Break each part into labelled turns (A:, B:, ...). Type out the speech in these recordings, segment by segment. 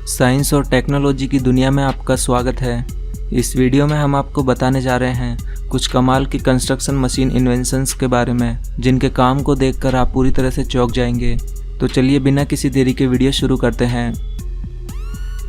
A: Science और technology की दुनिया में आपका स्वागत है। इस वीडियो में हम आपको बताने जा रहे हैं कुछ कमाल की कंस्ट्रक्शन मशीन इन्वेंशंस के बारे में, जिनके काम को देखकर आप पूरी तरह से चौंक जाएंगे। तो चलिए बिना किसी देरी के वीडियो शुरू करते हैं।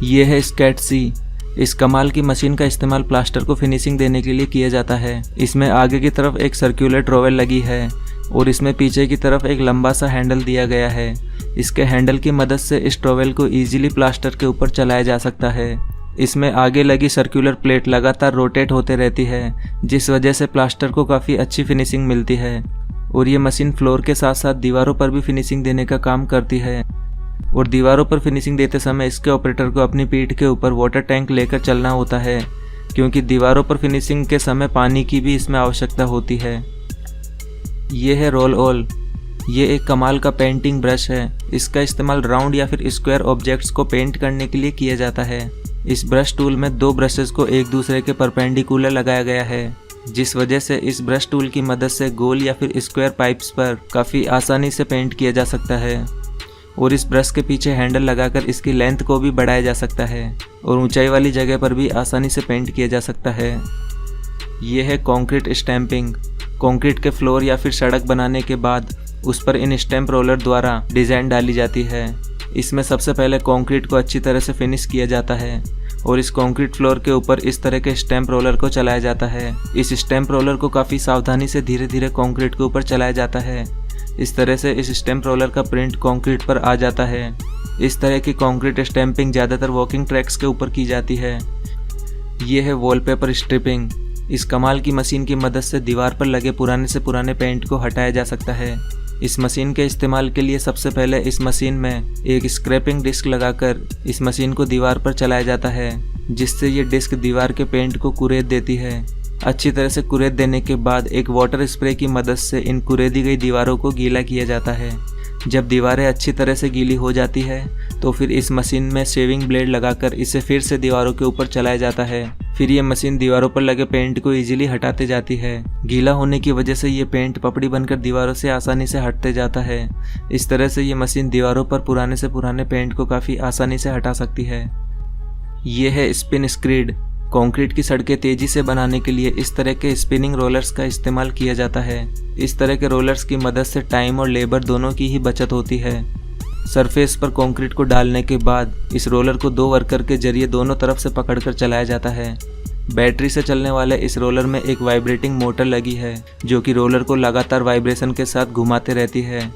A: ये है स्केट-सी। इस कमाल की मशीन का इस्तेमाल प्लास्टर को फिनिशिंग देने के लिए किया जाता है। इसमें आगे की तरफ एक सर्कुलर ट्रॉवेल लगी है और इसमें पीछे की तरफ एक लंबा सा हैंडल दिया गया है। इसके हैंडल की मदद से इस ट्रॉवेल को इजीली प्लास्टर के ऊपर चलाया जा सकता है। इसमें आगे लगी सर्कुलर प्लेट लगातार रोटेट होते रहती है, जिस वजह से प्लास्टर को काफ़ी अच्छी फिनिशिंग मिलती है। और ये मशीन फ्लोर के साथ साथ दीवारों पर भी फिनिशिंग देने का काम करती है। और दीवारों पर फिनिशिंग देते समय इसके ऑपरेटर को अपनी पीठ के ऊपर वाटर टैंक लेकर चलना होता है, क्योंकि दीवारों पर फिनिशिंग के समय पानी की भी इसमें आवश्यकता होती है। ये है रोल ऑल। ये एक कमाल का पेंटिंग ब्रश है। इसका इस्तेमाल राउंड या फिर स्क्वायर ऑब्जेक्ट्स को पेंट करने के लिए किया जाता है। इस ब्रश टूल में दो ब्रशेस को एक दूसरे के परपेंडिकुलर लगाया गया है, जिस वजह से इस ब्रश टूल की मदद से गोल या फिर स्क्वायर पाइप्स पर काफ़ी आसानी से पेंट किया जा सकता है। और इस ब्रश के पीछे हैंडल लगाकर इसकी लेंथ को भी बढ़ाया जा सकता है और ऊंचाई वाली जगह पर भी आसानी से पेंट किया जा सकता है। ये है कंक्रीट स्टैंपिंग। कंक्रीट के फ्लोर या फिर सड़क बनाने के बाद उस पर इन स्टैंप रोलर द्वारा डिज़ाइन डाली जाती है। इसमें सबसे पहले कंक्रीट को अच्छी तरह से फिनिश किया जाता है और इस कंक्रीट फ्लोर के ऊपर इस तरह के स्टैंप रोलर को चलाया जाता है। इस स्टैंप रोलर को काफ़ी सावधानी से धीरे धीरे कंक्रीट के ऊपर चलाया जाता है। इस तरह से इस स्टैंप रोलर का प्रिंट कंक्रीट पर आ जाता है। इस तरह की कंक्रीट स्टैंपिंग ज़्यादातर वॉकिंग ट्रैक्स के ऊपर की जाती है। ये है वॉलपेपर स्ट्रिपिंग। इस कमाल की मशीन की मदद से दीवार पर लगे पुराने से पुराने पेंट को हटाया जा सकता है। इस मशीन के इस्तेमाल के लिए सबसे पहले इस मशीन में एक स्क्रैपिंग डिस्क लगाकर इस मशीन को दीवार पर चलाया जाता है, जिससे ये डिस्क दीवार के पेंट को कुरेद देती है। अच्छी तरह से कुरेद देने के बाद एक वाटर स्प्रे की मदद से इन कुरेदी गई दीवारों को गीला किया जाता है। जब दीवारें अच्छी तरह से गीली हो जाती है तो फिर इस मशीन में शेविंग ब्लेड लगाकर इसे फिर से दीवारों के ऊपर चलाया जाता है। फिर ये मशीन दीवारों पर लगे पेंट को इजीली हटाते जाती है। गीला होने की वजह से ये पेंट पपड़ी बनकर दीवारों से आसानी से हटते जाता है। इस तरह से ये मशीन दीवारों पर पुराने से पुराने पेंट को काफ़ी आसानी से हटा सकती है। ये है स्पिन स्क्रीड। कंक्रीट की सड़कें तेजी से बनाने के लिए इस तरह के स्पिनिंग रोलर्स का इस्तेमाल किया जाता है। इस तरह के रोलर्स की मदद से टाइम और लेबर दोनों की ही बचत होती है। सरफेस पर कंक्रीट को डालने के बाद इस रोलर को दो वर्कर के जरिए दोनों तरफ से पकड़कर चलाया जाता है। बैटरी से चलने वाले इस रोलर में एक वाइब्रेटिंग मोटर लगी है, जो कि रोलर को लगातार वाइब्रेशन के साथ घुमाते रहती है।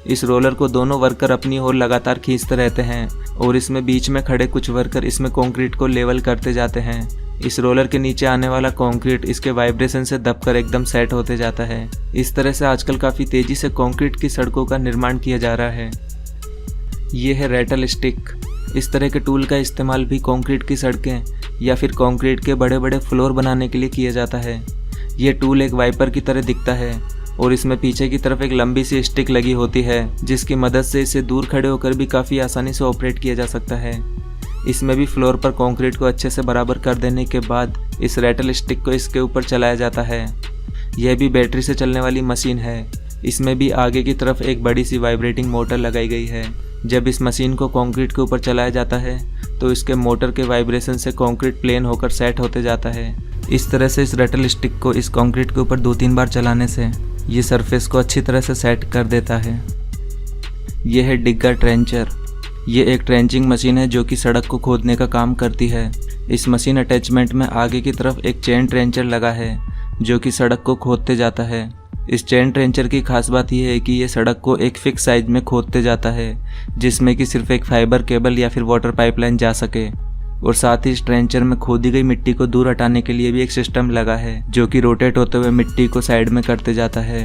A: इस रोलर को दोनों वर्कर अपनी ओर लगातार खींचते रहते हैं और इसमें बीच में खड़े कुछ वर्कर इसमें कंक्रीट को लेवल करते जाते हैं। इस रोलर के नीचे आने वाला कंक्रीट इसके वाइब्रेशन से दबकर एकदम सेट होते जाता है। इस तरह से आजकल काफ़ी तेज़ी से कंक्रीट की सड़कों का निर्माण किया जा रहा है। ये है रेटल स्टिक। इस तरह के टूल का इस्तेमाल भी कंक्रीट की सड़कें या फिर कंक्रीट के बड़े बड़े फ्लोर बनाने के लिए किया जाता है। ये टूल एक वाइपर की तरह दिखता है और इसमें पीछे की तरफ एक लंबी सी स्टिक लगी होती है, जिसकी मदद से इसे दूर खड़े होकर भी काफ़ी आसानी से ऑपरेट किया जा सकता है। इसमें भी फ्लोर पर कंक्रीट को अच्छे से बराबर कर देने के बाद इस रेटल स्टिक को इसके ऊपर चलाया जाता है। यह भी बैटरी से चलने वाली मशीन है। इसमें भी आगे की तरफ एक बड़ी सी वाइब्रेटिंग मोटर लगाई गई है। जब इस मशीन को कंक्रीट के ऊपर चलाया जाता है तो इसके मोटर के वाइब्रेशन से कंक्रीट प्लेन होकर सेट होते जाता है। इस तरह से इस रेटल स्टिक को इस कंक्रीट के ऊपर 2-3 बार चलाने से ये सरफेस को अच्छी तरह से सेट कर देता है। यह है डिगर ट्रेंचर। ये एक ट्रेंचिंग मशीन है जो कि सड़क को खोदने का काम करती है। इस मशीन अटैचमेंट में आगे की तरफ एक चेन ट्रेंचर लगा है, जो कि सड़क को खोदते जाता है। इस चेन ट्रेंचर की खास बात यह है कि ये सड़क को एक फिक्स साइज में खोदते जाता है, जिसमें कि सिर्फ एक फाइबर केबल या फिर वाटर पाइपलाइन जा सके। और साथ ही इस ट्रेंचर में खोदी गई मिट्टी को दूर हटाने के लिए भी एक सिस्टम लगा है, जो कि रोटेट होते हुए मिट्टी को साइड में करते जाता है।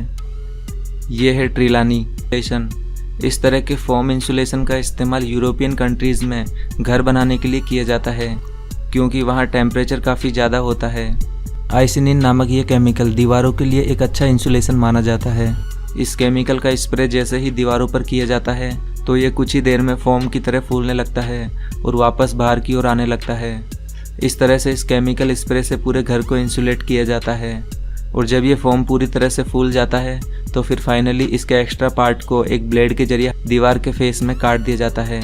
A: ये है ट्रिलानी। इस तरह के फोम इंसुलेशन का इस्तेमाल यूरोपियन कंट्रीज़ में घर बनाने के लिए किया जाता है, क्योंकि वहाँ टेम्परेचर काफ़ी ज़्यादा होता है। आइसिनिन नामक ये केमिकल दीवारों के लिए एक अच्छा इंसुलेशन माना जाता है। इस केमिकल का स्प्रे जैसे ही दीवारों पर किया जाता है तो ये कुछ ही देर में फोम की तरह फूलने लगता है और वापस बाहर की ओर आने लगता है। इस तरह से इस केमिकल स्प्रे से पूरे घर को इंसुलेट किया जाता है और जब ये फोम पूरी तरह से फूल जाता है तो फिर फाइनली इसके एक्स्ट्रा पार्ट को एक ब्लेड के जरिए दीवार के फेस में काट दिया जाता है।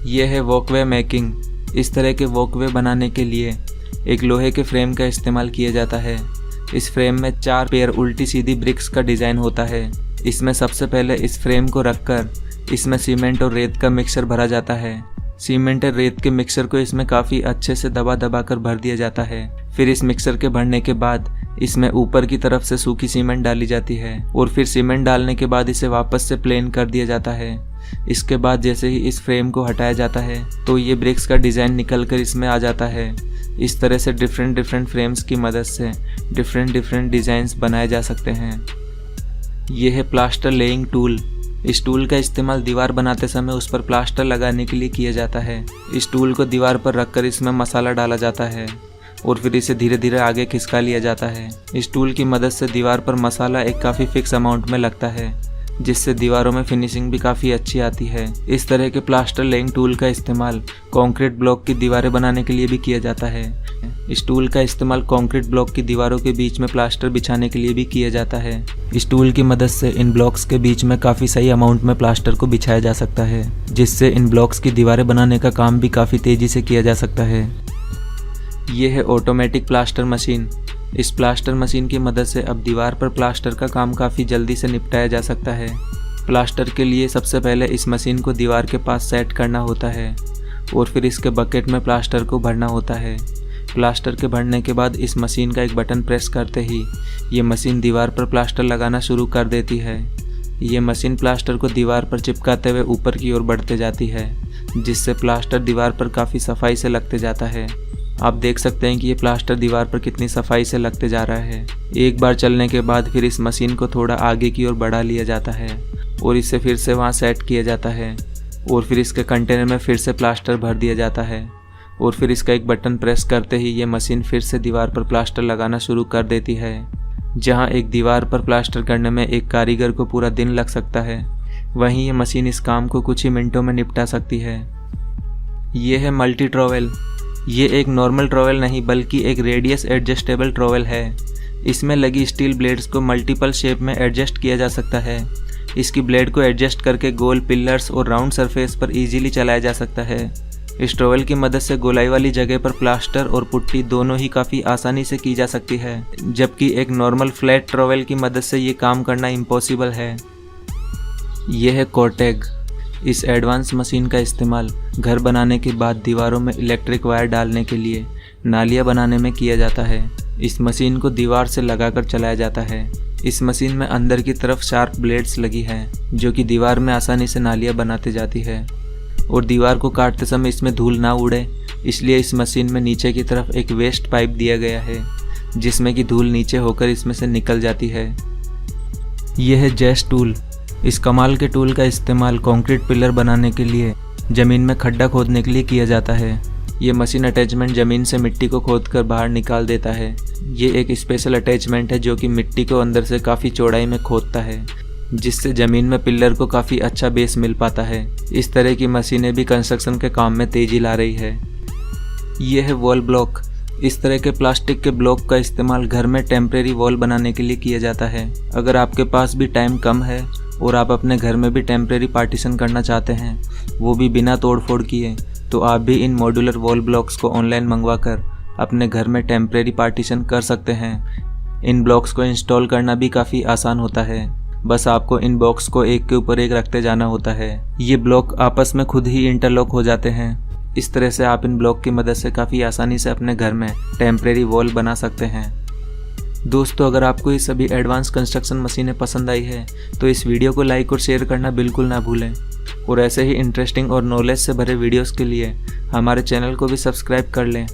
A: यह है वॉकवे मेकिंग। इस तरह के वॉकवे बनाने के लिए एक लोहे के फ्रेम का इस्तेमाल किया जाता है। इस फ्रेम में 4 पेयर उल्टी सीधी ब्रिक्स का डिज़ाइन होता है। इसमें सबसे पहले इस फ्रेम को रखकर इसमें सीमेंट और रेत का मिक्सचर भरा जाता है। सीमेंट और रेत के मिक्सचर को इसमें काफ़ी अच्छे से दबा कर भर दिया जाता है। फिर इस मिक्सचर के भरने के बाद इसमें ऊपर की तरफ से सूखी सीमेंट डाली जाती है और फिर सीमेंट डालने के बाद इसे वापस से प्लेन कर दिया जाता है। इसके बाद जैसे ही इस फ्रेम को हटाया जाता है तो ये ब्रिक्स का डिज़ाइन निकल कर इसमें आ जाता है। इस तरह से डिफरेंट फ्रेम्स की मदद से डिफरेंट डिज़ाइंस बनाए जा सकते हैं। यह है प्लास्टर लेइंग टूल। इस टूल का इस्तेमाल दीवार बनाते समय उस पर प्लास्टर लगाने के लिए किया जाता है। इस टूल को दीवार पर रखकर इसमें मसाला डाला जाता है और फिर इसे धीरे धीरे आगे खिसका लिया जाता है। इस टूल की मदद से दीवार पर मसाला एक काफ़ी फिक्स अमाउंट में लगता है, जिससे दीवारों में फिनिशिंग भी काफ़ी अच्छी आती है। इस तरह के प्लास्टर लेइंग टूल का इस्तेमाल कंक्रीट ब्लॉक की दीवारें बनाने के लिए भी किया जाता है। इस टूल का इस्तेमाल कंक्रीट ब्लॉक की दीवारों के बीच में प्लास्टर बिछाने के लिए भी किया जाता है। इस टूल की मदद से इन ब्लॉक्स के बीच में काफ़ी सही अमाउंट में प्लास्टर को बिछाया जा सकता है, जिससे इन ब्लॉक्स की दीवारें बनाने का काम भी काफ़ी तेज़ी से किया जा सकता है। ये है ऑटोमेटिक प्लास्टर मशीन। इस प्लास्टर मशीन की मदद से अब दीवार पर प्लास्टर का काम काफ़ी जल्दी से निपटाया जा सकता है। प्लास्टर के लिए सबसे पहले इस मशीन को दीवार के पास सेट करना होता है और फिर इसके बकेट में प्लास्टर को भरना होता है। प्लास्टर के भरने के बाद इस मशीन का एक बटन प्रेस करते ही ये मशीन दीवार पर प्लास्टर लगाना शुरू कर देती है। ये मशीन प्लास्टर को दीवार पर चिपकाते हुए ऊपर की ओर बढ़ते जाती है, जिससे प्लास्टर दीवार पर काफ़ी सफाई से लगते जाता है। आप देख सकते हैं कि ये प्लास्टर दीवार पर कितनी सफाई से लगते जा रहा है। एक बार चलने के बाद फिर इस मशीन को थोड़ा आगे की ओर बढ़ा लिया जाता है और इसे फिर से वहाँ सेट किया जाता है और फिर इसके कंटेनर में फिर से प्लास्टर भर दिया जाता है और फिर इसका एक बटन प्रेस करते ही ये मशीन फिर से दीवार पर प्लास्टर लगाना शुरू कर देती है। जहाँ एक दीवार पर प्लास्टर करने में एक कारीगर को पूरा दिन लग सकता है, वहीं ये मशीन इस काम को कुछ ही मिनटों में निपटा सकती है। ये है मल्टी ट्रॉवेल। ये एक नॉर्मल ट्रॉवेल नहीं बल्कि एक रेडियस एडजस्टेबल ट्रॉवेल है। इसमें लगी स्टील ब्लेड्स को मल्टीपल शेप में एडजस्ट किया जा सकता है। इसकी ब्लेड को एडजस्ट करके गोल पिलर्स और राउंड सरफेस पर इजीली चलाया जा सकता है। इस ट्रॉवेल की मदद से गोलाई वाली जगह पर प्लास्टर और पुट्टी दोनों ही काफ़ी आसानी से की जा सकती है, जबकि एक नॉर्मल फ्लैट ट्रॉवेल की मदद से ये काम करना इम्पॉसिबल है। यह है कॉर्टेग। इस एडवांस मशीन का इस्तेमाल घर बनाने के बाद दीवारों में इलेक्ट्रिक वायर डालने के लिए नालियाँ बनाने में किया जाता है। इस मशीन को दीवार से लगाकर चलाया जाता है। इस मशीन में अंदर की तरफ शार्प ब्लेड्स लगी हैं, जो कि दीवार में आसानी से नालियाँ बनाते जाती है और दीवार को काटते समय इसमें धूल ना उड़े, इसलिए इस मशीन में नीचे की तरफ एक वेस्ट पाइप दिया गया है, जिसमें कि धूल नीचे होकर इसमें से निकल जाती है। यह है जैस टूल। इस कमाल के टूल का इस्तेमाल कंक्रीट पिलर बनाने के लिए ज़मीन में खड्डा खोदने के लिए किया जाता है। ये मशीन अटैचमेंट ज़मीन से मिट्टी को खोदकर बाहर निकाल देता है। ये एक स्पेशल अटैचमेंट है जो कि मिट्टी को अंदर से काफ़ी चौड़ाई में खोदता है, जिससे ज़मीन में पिलर को काफ़ी अच्छा बेस मिल पाता है। इस तरह की मशीनें भी कंस्ट्रक्शन के काम में तेज़ी ला रही है। ये है वॉल ब्लॉक। इस तरह के प्लास्टिक के ब्लॉक का इस्तेमाल घर में टेम्परेरी वॉल बनाने के लिए किया जाता है। अगर आपके पास भी टाइम कम है और आप अपने घर में भी टेम्परेरी पार्टीशन करना चाहते हैं, वो भी बिना तोड़फोड़ किए, तो आप भी इन मॉड्यूलर वॉल ब्लॉक्स को ऑनलाइन मंगवाकर अपने घर में टेम्परेरी पार्टीशन कर सकते हैं। इन ब्लॉक्स को इंस्टॉल करना भी काफ़ी आसान होता है। बस आपको इन बॉक्स को एक के ऊपर एक रखते जाना होता है। ये ब्लॉक आपस में खुद ही इंटरलॉक हो जाते हैं। इस तरह से आप इन ब्लॉक की मदद से काफ़ी आसानी से अपने घर में टेम्परेरी वॉल बना सकते हैं। दोस्तों, अगर आपको ये सभी एडवांस कंस्ट्रक्शन मशीनें पसंद आई है तो इस वीडियो को लाइक और शेयर करना बिल्कुल ना भूलें और ऐसे ही इंटरेस्टिंग और नॉलेज से भरे वीडियोस के लिए हमारे चैनल को भी सब्सक्राइब कर लें।